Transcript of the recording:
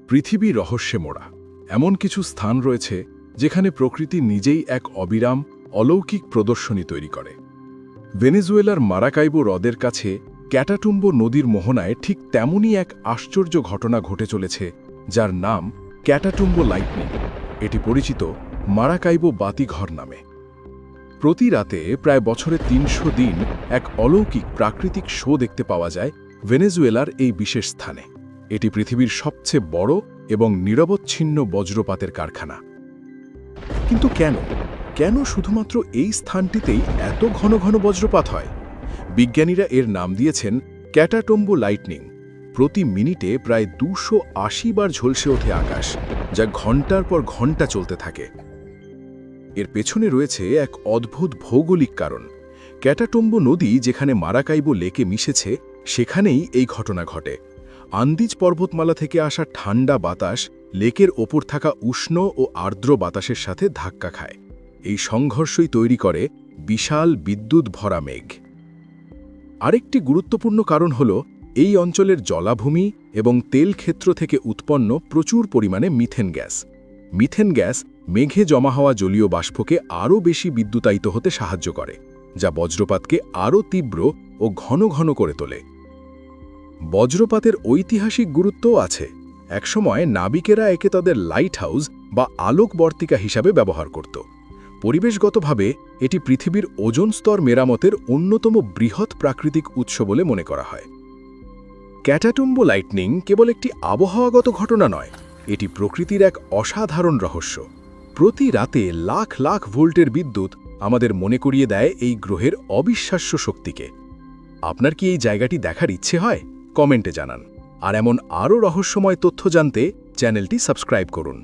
পৃথিবী রহস্যে মোড়া এমন কিছু স্থান রয়েছে যেখানে প্রকৃতি নিজেই এক অবিরাম অলৌকিক প্রদর্শনী তৈরি করে। ভেনেজুয়েলার মারাকাইবো হ্রদের কাছে ক্যাটাটুম্বো নদীর মোহনায় ঠিক তেমনই এক আশ্চর্য ঘটনা ঘটে চলেছে, যার নাম ক্যাটাটুম্বো লাইটনিং। এটি পরিচিত মারাকাইবো বাতিঘর নামে। প্রতি রাতে প্রায় বছরে ৩০০ দিন এক অলৌকিক প্রাকৃতিক শো দেখতে পাওয়া যায় ভেনেজুয়েলার এই বিশেষ স্থানে। এটি পৃথিবীর সবচেয়ে বড় এবং নিরবচ্ছিন্ন বজ্রপাতের কারখানা। কিন্তু কেন শুধুমাত্র এই স্থানটিতেই এত ঘন ঘন বজ্রপাত হয়? বিজ্ঞানীরা এর নাম দিয়েছেন ক্যাটাটুম্বো লাইটনিং। প্রতি মিনিটে প্রায় ২৮০ বার ঝলসে ওঠে আকাশ, যা ঘন্টার পর ঘন্টা চলতে থাকে। এর পেছনে রয়েছে এক অদ্ভুত ভৌগোলিক কারণ। ক্যাটাটুম্বো নদী যেখানে মারাকাইবো লেকে মিশেছে, সেখানেই এই ঘটনা ঘটে। আন্দিজ পর্বতমালা থেকে আসা ঠান্ডা বাতাস লেকের ওপর থাকা উষ্ণ ও আর্দ্র বাতাসের সাথে ধাক্কা খায়। এই সংঘর্ষই তৈরি করে বিশাল বিদ্যুৎ ভরা মেঘ। আরেকটি গুরুত্বপূর্ণ কারণ হল এই অঞ্চলের জলাভূমি এবং তেল ক্ষেত্র থেকে উৎপন্ন প্রচুর পরিমাণে মিথেন গ্যাস। মিথেন গ্যাস মেঘে জমা হওয়া জলীয় বাষ্পকে আরও বেশি বিদ্যুতায়িত হতে সাহায্য করে, যা বজ্রপাতকে আরও তীব্র ও ঘন ঘন করে তোলে। বজ্রপাতের ঐতিহাসিক গুরুত্বও আছে। একসময় নাবিকেরা একে তাদের লাইট হাউস বা আলোকবর্তিকা হিসাবে ব্যবহার করত। পরিবেশগতভাবে এটি পৃথিবীর ওজোন স্তর মেরামতের অন্যতম বৃহৎ প্রাকৃতিক উৎস বলে মনে করা হয়। ক্যাটাটুম্বো লাইটনিং কেবল একটি আবহাওয়াগত ঘটনা নয়, এটি প্রকৃতির এক অসাধারণ রহস্য। প্রতি রাতে লাখ লাখ ভোল্টের বিদ্যুৎ আমাদের মনে করিয়ে দেয় এই গ্রহের অবিশ্বাস্য শক্তিকে। আপনার কি এই জায়গাটি দেখার ইচ্ছে হয়? কমেন্টে জানান। আর এমন আরও রহস্যময় তথ্য জানতে চ্যানেলটি সাবস্ক্রাইব করুন।